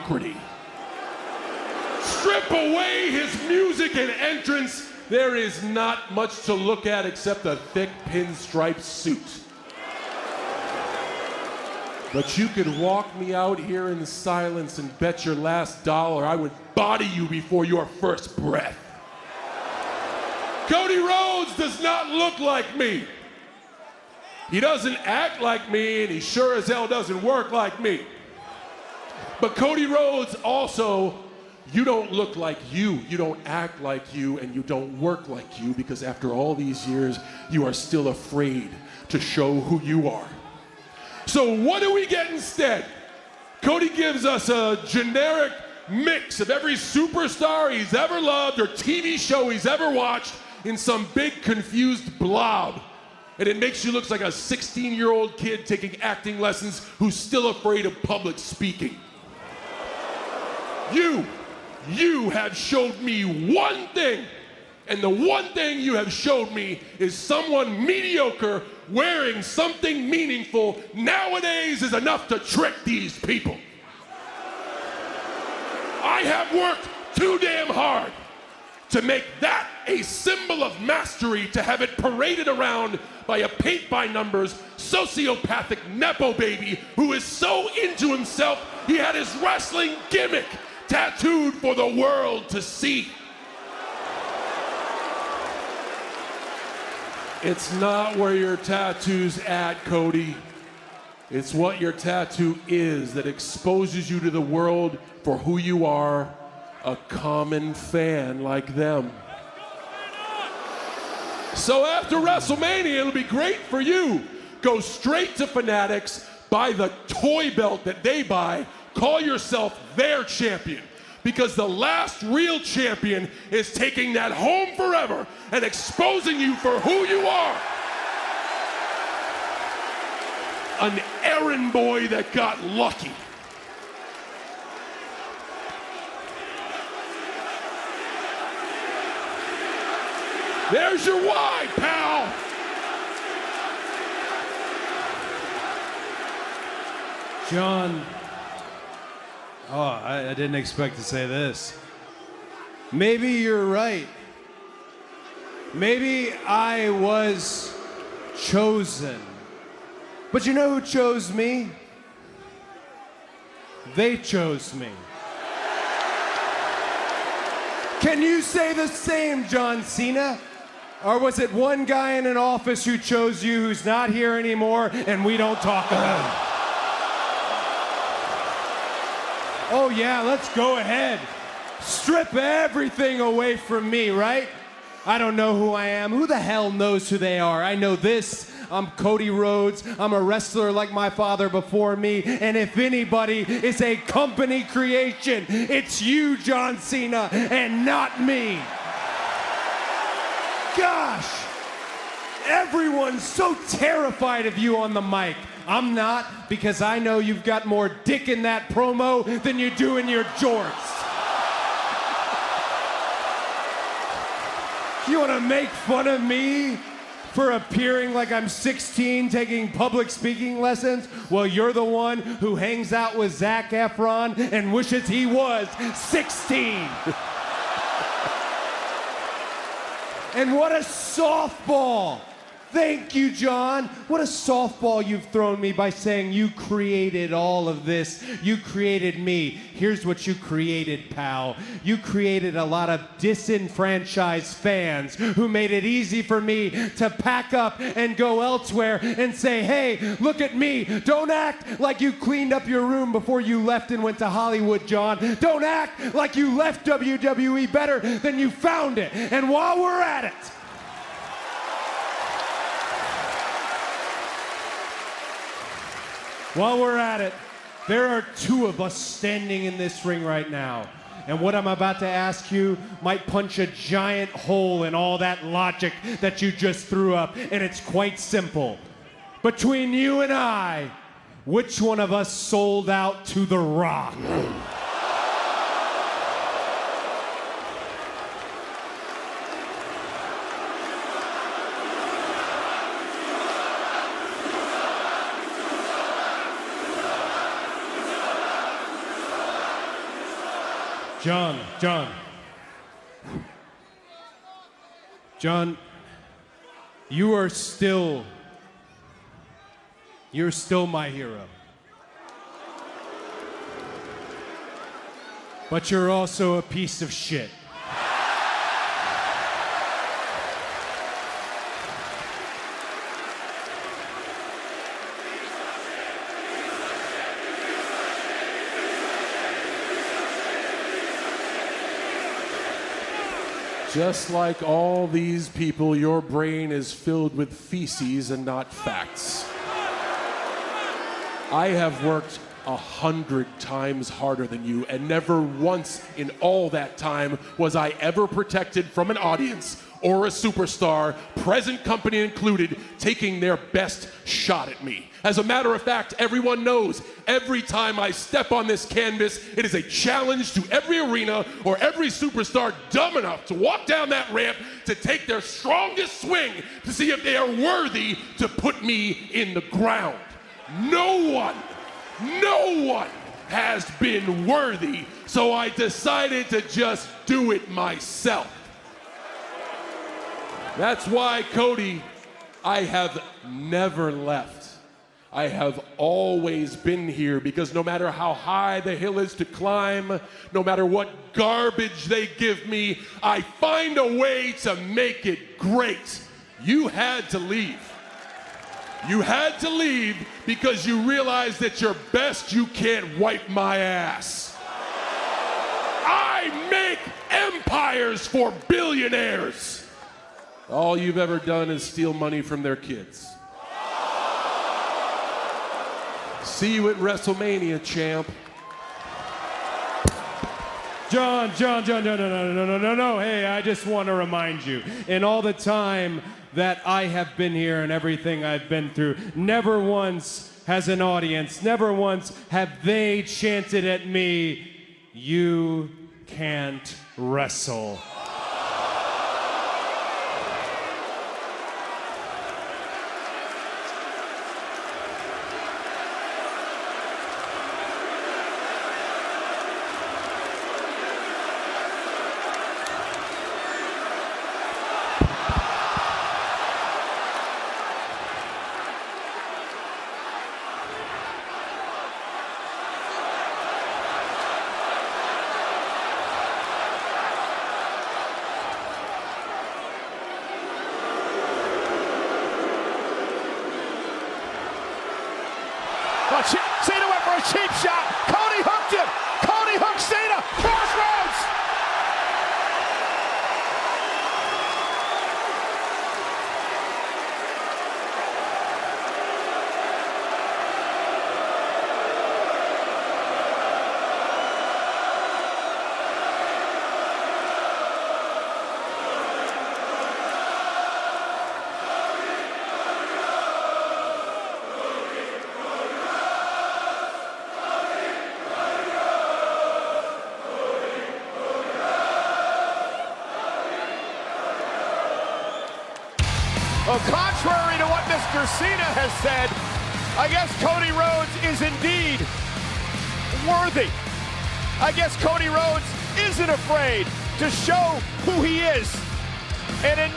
mediocrity. Strip away his music and entrance, there is not much to look at except a thick pinstripe suit. But you could walk me out here in silence and bet your last dollar I would body you before your first breath. Cody Rhodes does not look like me. He doesn't act like me, and he sure as hell doesn't work like me. But Cody Rhodes also, you don't look like you don't act like you, and you don't work like you, because after all these years, you are still afraid to show who you are. So what do we get instead? Cody gives us a generic mix of every superstar he's ever loved or TV show he's ever watched in some big confused blob. And it makes you look like a 16-year-old kid taking acting lessons who's still afraid of public speaking. You have showed me one thing, and the one thing you have showed me is someone mediocre wearing something meaningful nowadays is enough to trick these people. I have worked too damn hard to make that a symbol of mastery, to have it paraded around by a paint-by-numbers, sociopathic Nepo baby who is so into himself he had his wrestling gimmick tattooed for the world to see. It's not where your tattoo's at, Cody. It's what your tattoo is that exposes you to the world for who you are, a common fan like them. So after WrestleMania, it'll be great for you. Go straight to Fanatics, buy the toy belt that they buy, call yourself their champion. Because the last real champion is taking that home forever and exposing you for who you are. An errand boy that got lucky. There's your why, pal. John, I didn't expect to say this. Maybe you're right. Maybe I was chosen. But you know who chose me? They chose me. Can you say the same, John Cena? Or was it one guy in an office who chose you who's not here anymore and we don't talk about him? Oh yeah, let's go ahead. Strip everything away from me, right? I don't know who I am. Who the hell knows who they are? I know this. I'm Cody Rhodes. I'm a wrestler like my father before me. And if anybody is a company creation, it's you, John Cena, and not me. Gosh, everyone's so terrified of you on the mic. I'm not, because I know you've got more dick in that promo than you do in your jorts. You want to make fun of me for appearing like I'm 16 taking public speaking lessons? Well, you're the one who hangs out with Zac Efron and wishes he was 16. And what a softball. Thank you, John. What a softball you've thrown me by saying you created all of this. You created me. Here's what you created, pal. You created a lot of disenfranchised fans who made it easy for me to pack up and go elsewhere and say, hey, look at me. Don't act like you cleaned up your room before you left and went to Hollywood, John. Don't act like you left WWE better than you found it. And while we're at it, there are two of us standing in this ring right now. And what I'm about to ask you might punch a giant hole in all that logic that you just threw up. And it's quite simple. Between you and I, which one of us sold out to The Rock? John, you're still my hero. But you're also a piece of shit. Just like all these people, your brain is filled with feces and not facts. I have worked 100 times harder than you, and never once in all that time was I ever protected from an audience or a superstar, present company included, taking their best shot at me. As a matter of fact, everyone knows every time I step on this canvas, it is a challenge to every arena or every superstar dumb enough to walk down that ramp to take their strongest swing to see if they are worthy to put me in the ground. No one has been worthy, so I decided to just do it myself. That's why, Cody, I have never left. I have always been here, because no matter how high the hill is to climb, no matter what garbage they give me, I find a way to make it great. You had to leave. You had to leave because you realized that your best you can't wipe my ass. I make empires for billionaires. All you've ever done is steal money from their kids. See you at WrestleMania, champ. John, no. Hey, I just want to remind you, in all the time that I have been here and everything I've been through, never once has an audience, never once have they chanted at me, "You can't wrestle." Cena went for a cheap shot. Cody hooked him. Cody hooked Cena. Crossroads. Well, contrary to what Mr. Cena has said, I guess Cody Rhodes is indeed worthy. I guess Cody Rhodes isn't afraid to show who he is. And in